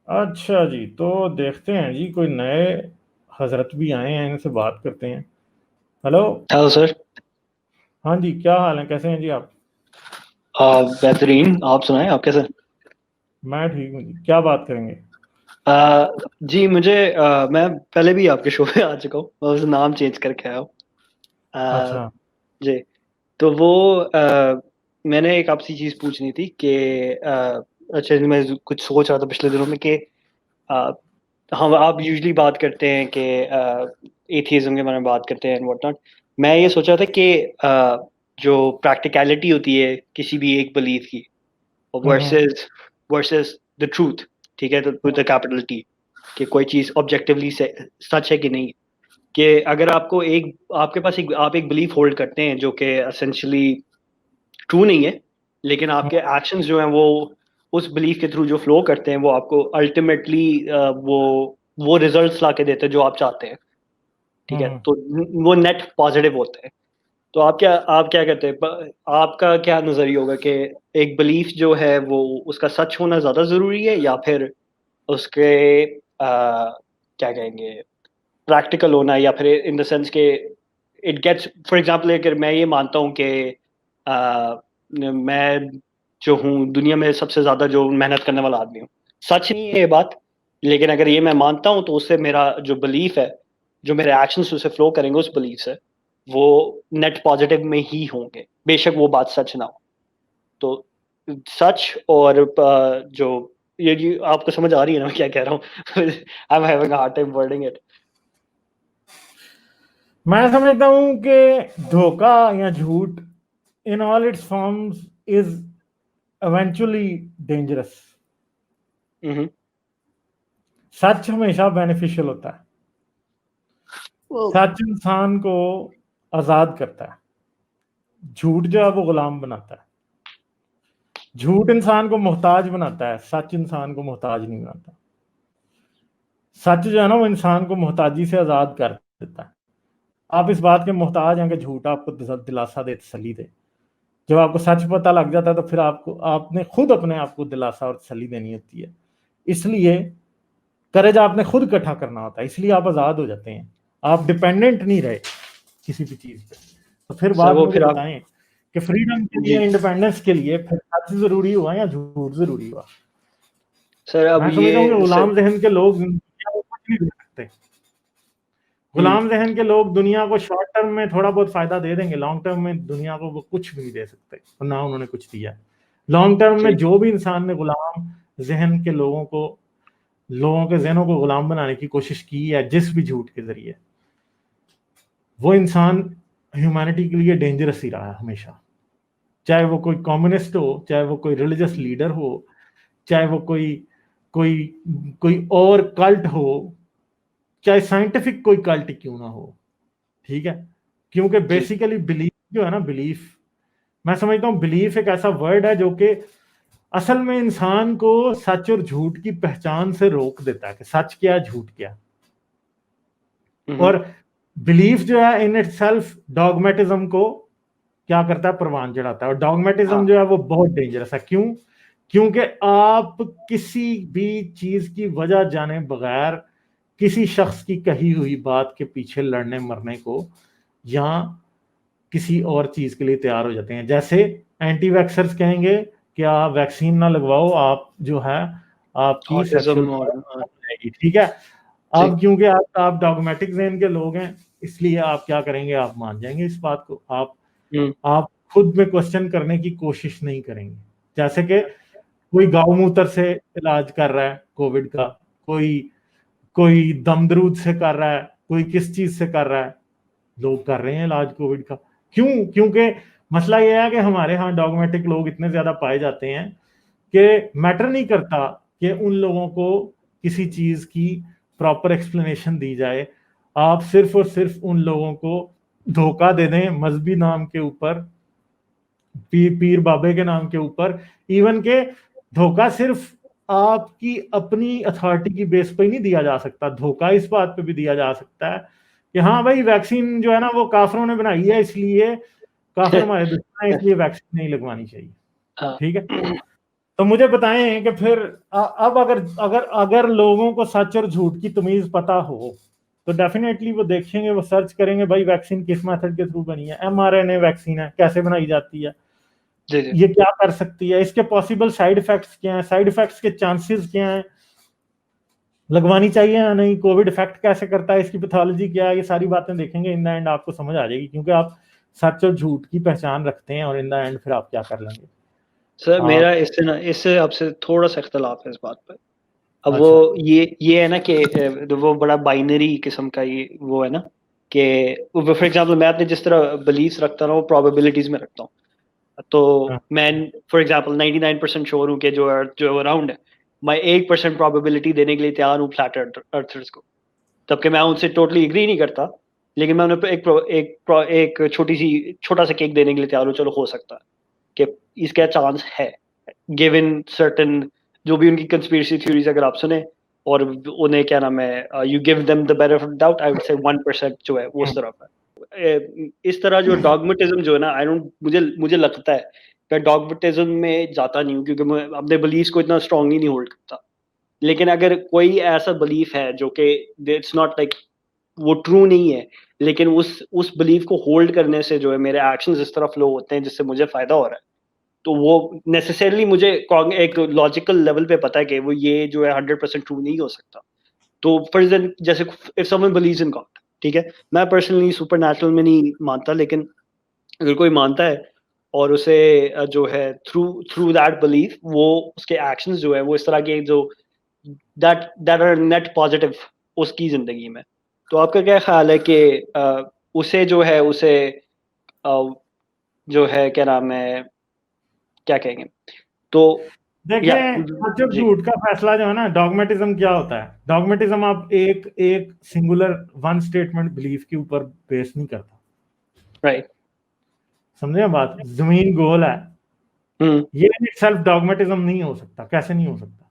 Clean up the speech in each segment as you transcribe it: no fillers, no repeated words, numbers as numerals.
अच्छा जी, तो देखते हैं जी, कोई नए हजरत भी आए हैं, इनसे बात करते हैं। हेलो। Hello sir. हाँ जी, क्या हाल है, कैसे हैं जी आप? बेहतरीन, आप सुनाएं, आप कैसे? मैं ठीक हूँ जी, क्या बात करेंगे? आ, जी मुझे मैं पहले भी आपके शो पे आ चुका हूँ, मैं उस नाम चेंज करके आया हूँ। आ, अच्छा। जी। तो वो मैंने एक आपसे चीज़ पूछनी थी कि अच्छा मैं कुछ सोच रहा था पिछले दिनों में कि आ, हम आप यूजली बात करते हैं कि एथिज्म के बारे में बात करते हैं एंड व्हाट नॉट। मैं ये सोच रहा था कि जो प्रैक्टिकलिटी होती है किसी भी एक बिलीफ की हम्म। वर्सेस वर्सेस द ट्रूथ, ठीक है, तो विद द कैपिटल टी, कि कोई चीज ऑब्जेक्टिवली सच है कि नहीं। कि अगर आपको एक आपके पास एक आप एक बिलीफ होल्ड करते हैं जो कि एसेंशियली ट्रू नहीं है, लेकिन आपके एक्शंस जो हैं वो उस बिलीफ के थ्रू जो फ्लो करते हैं वो आपको अल्टीमेटली वो रिजल्ट्स ला के देते हैं जो आप चाहते हैं। ठीक है, हम्म। तो वो नेट पॉजिटिव होते हैं। तो आप क्या कहते हैं, आपका क्या नजरिया होगा कि एक बिलीफ जो है वो उसका सच होना ज्यादा जरूरी है या फिर उसके क्या कहेंगे प्रैक्टिकल होना, या फिर इन द सेंस के इट गेट्स फॉर एग्जांपल अगर मैं ये मानता हूँ कि मैं जो हूँ दुनिया में सबसे ज्यादा जो मेहनत करने वाला आदमी हूँ, सच नहीं है ये बात, लेकिन अगर ये मैं मानता हूँ तो उससे मेरा जो बिलीफ है, जो मेरे एक्शंस उससे फ्लो करेंगे उस बिलीफ से, वो नेट पॉजिटिव में ही होंगे बेशक वो बात सच ना हो। तो सच और जो ये आपको समझ आ रही है ना मैं क्या कह रहा हूँ? I am having a hard time wording it. मैं समझता हूँ कि धोखा या झूठ in all its forms is eventually dangerous. हम्म। सच हमेशा बेनिफिशियल होता है। well, सच इंसान को आजाद करता है, झूठ जो है वो गुलाम बनाता है। झूठ इंसान को मोहताज बनाता है, सच इंसान को मोहताज नहीं बनाता। सच जो है ना वो इंसान को मोहताजी से आजाद कर देता है। आप इस बात के मोहताज हैं कि झूठ आपको दिलासा दे, तसल्ली दे। जब आपको सच पता लग जाता है तो फिर आपको आपने खुद अपने आप को दिलासा और तसल्ली देनी होती है। इसलिए करेज आपने खुद इकट्ठा करना होता है, इसलिए आप आजाद हो जाते हैं। आप डिपेंडेंट नहीं रहे किसी भी चीज पे। तो फिर सर बात वो मुझे फिर आप बताएं कि फ्रीडम के जी लिए, इंडिपेंडेंस के लिए फिर सच जरूरी हुआ या झूठ जरूरी हुआ? सर अब मैं समझता हूँ कि ये सर गुलाम जहन के लोग दुनिया को कुछ नहीं दे सकते। हम्म। गुलाम जहन के लोग दुनिया को शॉर्ट टर्म में थोड़ा बहुत फायदा दे देंगे, लॉन्ग टर्म में दुनिया को वो कुछ भी नहीं दे सकते और ना उन्होंने कुछ दिया। लॉन्ग टर्म में जी जो भी इंसान ने गुलाम जहन के लोगों के जहनों को गुलाम बनाने की कोशिश की है जिस भी झूठ के जरिए, वो इंसान ह्यूमैनिटी के लिए डेंजरस ही रहा है हमेशा। चाहे वो कोई कम्युनिस्ट हो, चाहे वो कोई रिलीजियस लीडर हो, चाहे वो कोई कोई और कल्ट हो, चाहे साइंटिफिक कोई कल्ट क्यों ना हो। ठीक है, क्योंकि जी बेसिकली बिलीफ जो है ना, बिलीफ, मैं समझता हूँ बिलीफ एक ऐसा वर्ड है जो कि असल में इंसान को सच और झूठ की पहचान से रोक देता है कि सच क्या झूठ क्या। हम्म। और बिलीफ जो है इन इट सेल्फ डॉगमेटिज्म को क्या करता है, प्रवान चढ़ाता है। और डॉगमेटिज्म हाँ जो है वो बहुत डेंजरस है। क्यों? क्योंकि आप किसी भी चीज की वजह जाने बगैर किसी शख्स की कही हुई बात के पीछे लड़ने मरने को या किसी और चीज के लिए तैयार हो जाते हैं। जैसे एंटी वैक्सर्स कहेंगे कि आप वैक्सीन ना लगवाओ, आप जो है आपकी सेक्सुअल ऑटिज्म और हो जाएगी। ठीक है, जी अब क्योंकि आप डॉगमेटिक जेन के लोग हैं, इसलिए आप क्या करेंगे, आप मान जाएंगे इस बात को। हम्म। आप खुद में क्वेश्चन करने की कोशिश नहीं करेंगे। जैसे कि कोई गौमूत्र से इलाज कर रहा है कोविड का, कोई कोई दमदरूद से कर रहा है, कोई किस चीज से कर रहा है, लोग कर रहे हैं इलाज कोविड का। क्यों? क्योंकि मसला यह है कि हमारे यहाँ डॉगमेटिक लोग इतने ज्यादा पाए जाते हैं कि मैटर नहीं करता कि उन लोगों को किसी चीज की प्रॉपर एक्सप्लेनेशन दी जाए। आप सिर्फ और सिर्फ उन लोगों को धोखा दे दें मजहबी नाम के ऊपर, पीर बाबे के नाम के ऊपर। इवन के धोखा सिर्फ आपकी अपनी अथॉरिटी की बेस पे ही नहीं दिया जा सकता, धोखा इस बात पे भी दिया जा सकता है कि हाँ भाई वैक्सीन जो है ना वो काफरों ने बनाई है, इसलिए काफिर हमारे दुश्मन है, इसलिए वैक्सीन नहीं लगवानी चाहिए। हाँ ठीक है, तो मुझे बताएं कि फिर अब अगर अगर अगर लोगों को सच और झूठ की तमीज पता हो तो डेफिनेटली वो देखेंगे, वो सर्च करेंगे भाई वैक्सीन किस मेथड के थ्रू बनी है, mRNA वैक्सीन है, कैसे बनाई जाती है, जी जी ये क्या कर सकती है, इसके पॉसिबल साइड इफेक्ट्स क्या हैं, साइड इफेक्ट्स के चांसेस क्या हैं, लगवानी चाहिए या नहीं, कोविड इफेक्ट कैसे करता है, इसकी पैथोलॉजी क्या है, ये सारी बातें देखेंगे। इन द एंड आपको समझ आ जाएगी, क्योंकि आप सच और झूठ की पहचान रखते हैं और इन द एंड फिर आप क्या कर लेंगे। सर, हाँ, मेरा इससे आपसे थोड़ा सा इख्तलाफ है इस बात पर। अब वो अच्छा, ये है ना कि वो बड़ा बाइनरी किस्म का ये वो है ना कि फॉर एग्जांपल मैं अपने जिस तरह बिलीव्स रखता हूँ वो प्रोबेबिलिटीज में रखता हूँ। तो हाँ, मैं फॉर एग्जांपल 99% श्योर हूँ कि जो अराउंड है, मैं 1% प्रोबेबिलिटी देने के लिए तैयार हूँ फ्लैट अर्थर्स को। तब कि मैं उनसे टोटली एग्री नहीं करता, लेकिन मैं उन्हें एक छोटा सा केक देने के लिए तैयार हूँ, चलो हो सकता है कि इसका चांस है, गिवन सर्टेन जो भी उनकी कंस्पिरेसी थ्योरीज अगर आप सुने और उन्हें क्या नाम है, you give them the benefit of doubt, I would say 1% जो है वो उस तरफ है। इस तरह जो डॉगमेटिज्म जो है ना, आई डोंट मुझे मुझे लगता है मैं डॉगमेटिज्म में जाता नहीं हूँ, क्योंकि मैं अपने बिलीफ को इतना स्ट्रांगली नहीं होल्ड करता। लेकिन अगर कोई ऐसा बिलीफ है जो कि इट्स नॉट लाइक वो ट्रू नहीं है, लेकिन उस बिलीफ को होल्ड करने से जो है मेरे एक्शंस इस तरह फ्लो होते हैं जिससे मुझे फायदा हो रहा है, तो वो नेसेसरली मुझे एक लॉजिकल लेवल पे पता है कि वो ये जो है 100% ट्रू नहीं हो सकता। तो फॉर एग्जाम्पल जैसे if someone believes in God, ठीक है, मैं पर्सनली सुपर नेचुरल में नहीं मानता, लेकिन अगर कोई मानता है और उसे जो है थ्रू थ्रू दैट बिलीफ वो उसके एक्शंस जो है वो इस तरह के जो दैट आर नेट पॉजिटिव उसकी जिंदगी में, तो आपका क्या ख्याल है कि उसे जो है उसे जो है क्या नाम है, क्या कहेंगे, तो या देखें सच और जी झूठ का फैसला जो है ना, डॉगमेटिज्म क्या होता है, डॉगमेटिज्म आप एक एक सिंगुलर वन स्टेटमेंट बिलीफ के ऊपर बेस नहीं करता। राइट समझे बात, जमीन गोल है, हम्म ये सेल्फ डॉगमेटिज्म नहीं हो सकता। कैसे नहीं हो सकता?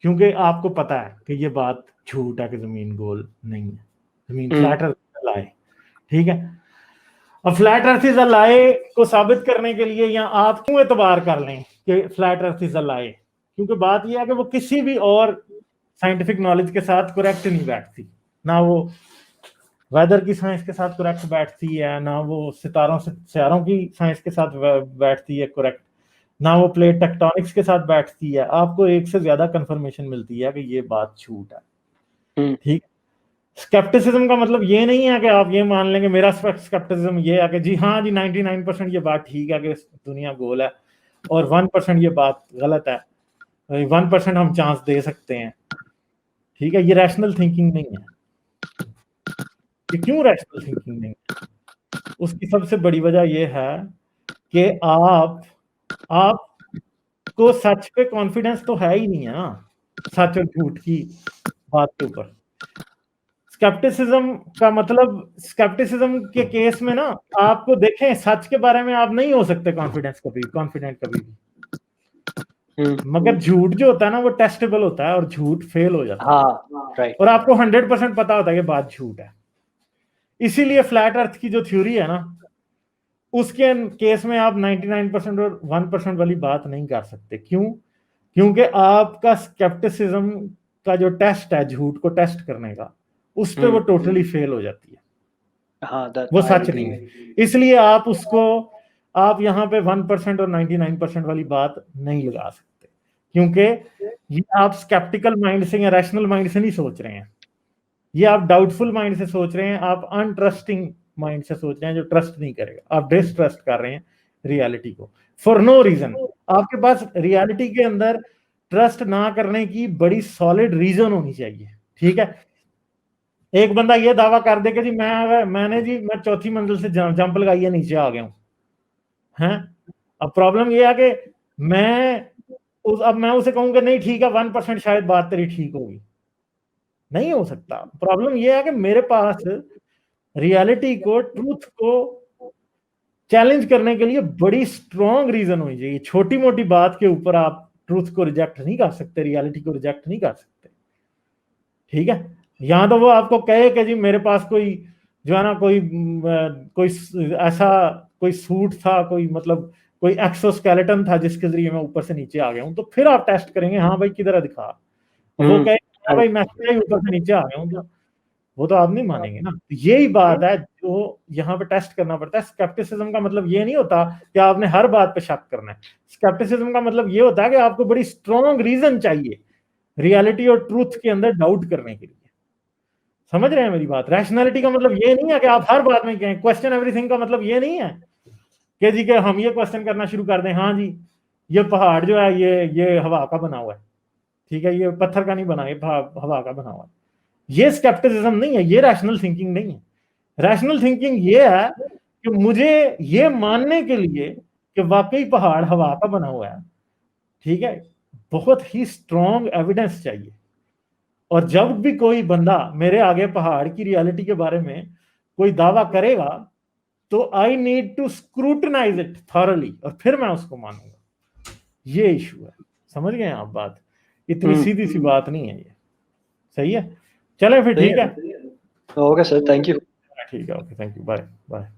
क्योंकि आपको पता है कि ये बात झूठ है कि जमीन गोल नहीं है, जमीन हम्म फ्लैट अर्थ लाए, ठीक है। अब फ्लैट अर्थ इज अ लाए को साबित करने के लिए या आप क्यों एतबार कर लें कि फ्लैट अर्थ इज अ लाए, क्योंकि बात यह है कि वो किसी भी और साइंटिफिक नॉलेज के साथ करेक्ट नहीं बैठती। ना वो वेदर की साइंस के साथ करेक्ट बैठती है, ना वो सितारों की साइंस के साथ बैठती है करेक्ट, ना वो प्लेट टेक्टोनिक्स के साथ बैठती है। आपको एक से ज्यादा कंफर्मेशन मिलती है कि ये बात झूठ है, हम्म ठीक। स्केप्टिसिज्म का मतलब ये नहीं है कि आप ये मान लेंगे, मेरा स्केप्टिसिज्म ये है कि जी हाँ जी 99% ये बात ठीक है कि दुनिया गोल है और 1% ये बात गलत है, 1% हम चांस दे सकते हैं, ठीक है। ये रैशनल थिंकिंग नहीं है। ये क्यों रैशनल थिंकिंग नहीं है? उसकी सबसे बड़ी वजह यह है कि आपको सच पे कॉन्फिडेंस तो है ही नहीं है ना, सच और झूठ की बात के ऊपर। स्केप्टिसिज्म का मतलब, स्केप्टिसिज्म के केस में ना, आपको देखें सच के बारे में आप नहीं हो सकते कॉन्फिडेंट कभी भी। मगर झूठ जो होता है ना वो टेस्टेबल होता है और झूठ फेल हो जाता है, हाँ राइट और आपको 100% पता होता है कि बात झूठ है। इसीलिए फ्लैट अर्थ की जो थ्योरी है ना, उसके केस में आप 99% और 1% वाली बात नहीं कर सकते। क्यों? क्योंकि आपका स्केप्टिसिज्म का जो टेस्ट है झूठ को टेस्ट करने का, उस पर वो टोटली फेल हो जाती है, हाँ दैट वो आई सच एग्री नहीं है। इसलिए आप उसको, आप यहाँ पे 1% और 99% वाली बात नहीं लगा सकते, क्योंकि ये आप स्केप्टिकल माइंड से या रैशनल माइंड से नहीं सोच रहे हैं, ये आप डाउटफुल माइंड से सोच रहे हैं, आप अनट्रस्टिंग माइंड से सोच रहे हैं जो ट्रस्ट नहीं करेगा। आप डिसट्रस्ट कर रहे हैं रियलिटी को फॉर नो रीजन। आपके पास रियलिटी के अंदर ट्रस्ट ना करने की बड़ी सॉलिड रीजन होनी चाहिए, ठीक है। एक बंदा ये दावा कर दे कि जी मैं चौथी मंजिल से जंप लगाइए नीचे आ गया हूं, हैं। अब प्रॉब्लम ये है कि अब मैं उसे कहूंगा नहीं ठीक है 1% शायद बात तेरी ठीक होगी, नहीं हो सकता। प्रॉब्लम ये है कि मेरे पास रियलिटी को, ट्रूथ को चैलेंज करने के लिए बड़ी स्ट्रॉन्ग रीजन होनी चाहिए। छोटी मोटी बात के ऊपर आप ट्रूथ को रिजेक्ट नहीं कर सकते, रियलिटी को रिजेक्ट नहीं कर सकते, ठीक है। यहां तो वो आपको कहे कि जी मेरे पास कोई जो है ना कोई ऐसा कोई सूट था, कोई मतलब कोई एक्सोस्केलेटन था जिसके जरिए मैं ऊपर से नीचे आ गया हूँ, तो फिर आप टेस्ट करेंगे, हाँ भाई किधर है दिखा। वो कहे हाँ भाई मैं ऊपर से नीचे आ गया हूँ, तो वो तो आप नहीं मानेंगे ना। तो यही बात है जो यहाँ पे टेस्ट करना पड़ता है। स्केप्टिसिज्म का मतलब ये नहीं होता कि आपने हर बात पे शक करना है। स्केप्टिसिज्म का मतलब ये होता है कि आपको बड़ी स्ट्रॉन्ग रीजन चाहिए रियलिटी और ट्रूथ के अंदर डाउट करने के लिए। समझ रहे हैं मेरी बात? रैशनैलिटी का मतलब ये नहीं है कि आप हर बात में कहें क्वेश्चन एवरीथिंग का मतलब ये नहीं है कि जी के हम ये क्वेश्चन करना शुरू कर दें, हाँ जी ये पहाड़ जो है ये हवा का बना हुआ है, ठीक है, ये पत्थर का नहीं बना, ये हवा का बना हुआ है। ये स्केप्टिसिज्म नहीं है, ये रैशनल थिंकिंग नहीं है। रैशनल थिंकिंग ये है कि मुझे ये मानने के लिए कि वाकई पहाड़ हवा का बना हुआ है, ठीक है, बहुत ही स्ट्रॉन्ग एविडेंस चाहिए। और जब भी कोई बंदा मेरे आगे पहाड़ की रियलिटी के बारे में कोई दावा करेगा तो I need to scrutinize it thoroughly, और फिर मैं उसको मानूंगा। ये इशू है, समझ गए आप बात? इतनी सीधी सी बात नहीं है ये। सही है, चले फिर, ठीक है, ओके सर, थैंक यू। ठीक है, okay, thank you, bye bye.